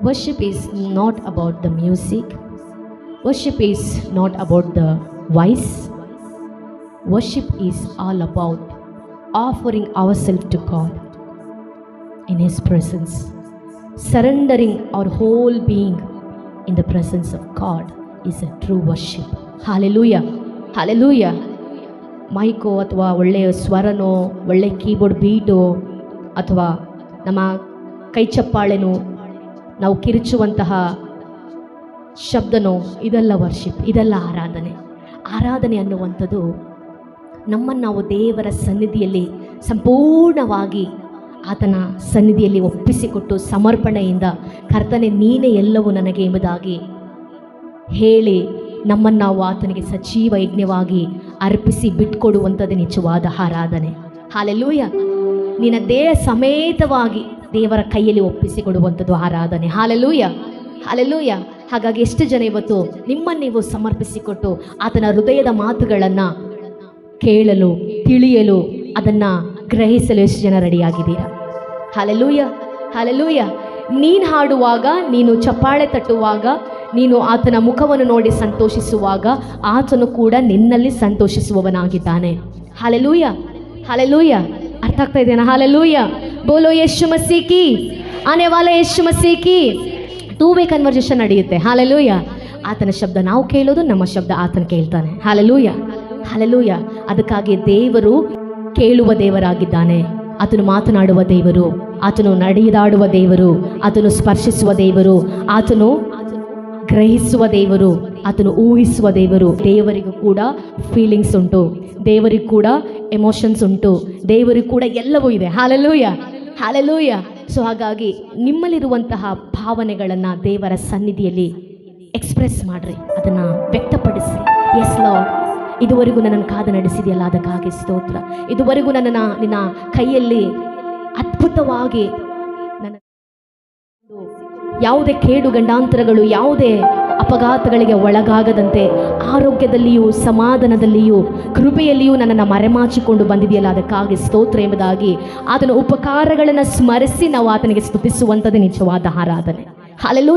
Worship is not about the music. Worship is not about the voice. Worship is all about offering ourselves to God in His presence, surrendering our whole being in the presence of God is a true worship. Hallelujah. Hallelujah. Mico ಅಥವಾ ಒಳ್ಳೆಯ ಸ್ವರನೋ ಒಳ್ಳೆಯ keyboard ಬೀಟೋ ಅಥವಾ ನಮ್ಮ ಕೈ ಚಪ್ಪಾಳೆನೋ ನಾವು ಕಿರುಚುವಂತಹ ಶಬ್ದನೋ ಇದೆಲ್ಲ worship, ಇದೆಲ್ಲ ಆರಾಧನೆ. ಆರಾಧನೆ ಅನ್ನುವಂಥದ್ದು ನಮ್ಮನ್ನು ನಾವು ದೇವರ ಸನ್ನಿಧಿಯಲ್ಲಿ ಸಂಪೂರ್ಣವಾಗಿ ಆತನ ಸನ್ನಿಧಿಯಲ್ಲಿ ಒಪ್ಪಿಸಿಕೊಟ್ಟು ಸಮರ್ಪಣೆಯಿಂದ ಕರ್ತನೆ ನೀನೇ ಎಲ್ಲವೂ ನನಗೆ ಎಂಬುದಾಗಿ ಹೇಳಿ ನಮ್ಮನ್ನು ನಾವು ಆತನಿಗೆ ಸಜೀವ ಯಜ್ಞವಾಗಿ ಅರ್ಪಿಸಿ ಬಿಟ್ಕೊಡುವಂಥದ್ದು ನಿಜವಾದ ಆರಾಧನೆ. ಹಾಲೆಲೂಯ. ನಿನ್ನ ದೇಹ ಸಮೇತವಾಗಿ ದೇವರ ಕೈಯಲ್ಲಿ ಒಪ್ಪಿಸಿಕೊಡುವಂಥದ್ದು ಆರಾಧನೆ. Hallelujah, hallelujah. ಹಾಗಾಗಿ ಎಷ್ಟು ಜನ ಇವತ್ತು ನಿಮ್ಮನ್ನು ನೀವು ಸಮರ್ಪಿಸಿಕೊಟ್ಟು ಆತನ ಹೃದಯದ ಮಾತುಗಳನ್ನು ಕೇಳಲು, ತಿಳಿಯಲು, ಅದನ್ನು ಗ್ರಹಿಸಲು ಎಷ್ಟು ಜನ ರೆಡಿಯಾಗಿದ್ದೀರಾ? Hallelujah, hallelujah. ನೀನು ಹಾಡುವಾಗ, ನೀನು ಚಪ್ಪಾಳೆ ತಟ್ಟುವಾಗ, ನೀನು ಆತನ ಮುಖವನ್ನು ನೋಡಿ ಸಂತೋಷಿಸುವಾಗ ಆತನು ಕೂಡ ನಿನ್ನಲ್ಲಿ ಸಂತೋಷಿಸುವವನಾಗಿದ್ದಾನೆ. Hallelujah, hallelujah. ಅರ್ಥ ಆಗ್ತಾ ಇದೆಯಾ? ಹಾಲೆಲೂಯ. ಬೋಲೋ ಯೇಸು ಮಸೀಹ್ ಕಿ, ಆನೆ ವಾಲೆ ಯೇಸು ಮಸೀಹ್ ಕಿ. ಟೂ ವೇ ಕನ್ವರ್ಸೇಷನ್ ನಡೆಯುತ್ತೆ. ಹಾಲೆಲೂಯ. ಆತನ ಶಬ್ದ ನಾವು ಕೇಳೋದು, ನಮ್ಮ ಶಬ್ದ ಆತನ ಕೇಳ್ತಾನೆ. Hallelujah, hallelujah. ಅದಕ್ಕಾಗಿ ದೇವರು ಕೇಳುವ ದೇವರಾಗಿದ್ದಾನೆ. ಆತನು ಮಾತನಾಡುವ ದೇವರು, ಆತನು ನಡೆದಾಡುವ ದೇವರು, ಆತನು ಸ್ಪರ್ಶಿಸುವ ದೇವರು, ಆತನು ಗ್ರಹಿಸುವ ದೇವರು, ಆತನು ಊಹಿಸುವ ದೇವರು. ದೇವರಿಗೂ ಕೂಡ ಫೀಲಿಂಗ್ಸ್ ಉಂಟು, ದೇವರಿಗೂ ಕೂಡ ಎಮೋಷನ್ಸ್ ಉಂಟು, ದೇವರಿಗೂ ಕೂಡ ಎಲ್ಲವೂ ಇದೆ. Hallelujah, hallelujah. ಸೊ ಹಾಗಾಗಿ ನಿಮ್ಮಲ್ಲಿರುವಂತಹ ಭಾವನೆಗಳನ್ನು ದೇವರ ಸನ್ನಿಧಿಯಲ್ಲಿ ಎಕ್ಸ್ಪ್ರೆಸ್ ಮಾಡಿರಿ, ಅದನ್ನು ವ್ಯಕ್ತಪಡಿಸ್ರಿ. ಎಸ್ ಲಾರ್ಡ್, ಇದುವರೆಗೂ ನನ್ನನ್ನು ಕಾದು ನಡೆಸಿದೆಯಲ್ಲ, ಅದಕ್ಕಾಗಿ ಸ್ತೋತ್ರ. ಇದುವರೆಗೂ ನನ್ನನ್ನು ನಿನ್ನ ಕೈಯಲ್ಲಿ ಅದ್ಭುತವಾಗಿ ನನ್ನ ಯಾವುದೇ ಕೇಡು ಗಂಡಾಂತರಗಳು, ಯಾವುದೇ ಅಪಘಾತಗಳಿಗೆ ಒಳಗಾಗದಂತೆ ಆರೋಗ್ಯದಲ್ಲಿಯೂ ಸಮಾಧಾನದಲ್ಲಿಯೂ ಕೃಪೆಯಲ್ಲಿಯೂ ನನ್ನನ್ನು ಮರೆಮಾಚಿಕೊಂಡು ಬಂದಿದೆಯಲ್ಲ, ಅದಕ್ಕಾಗಿ ಸ್ತೋತ್ರ ಎಂಬುದಾಗಿ ಆತನ ಉಪಕಾರಗಳನ್ನು ಸ್ಮರಿಸಿ ನಾವು ಆತನಿಗೆ ಸ್ತುತಿಸುವಂಥದ್ದು ನಿಜವಾದ ಆರಾಧನೆ. ಹಾಲೆಲೂಯ.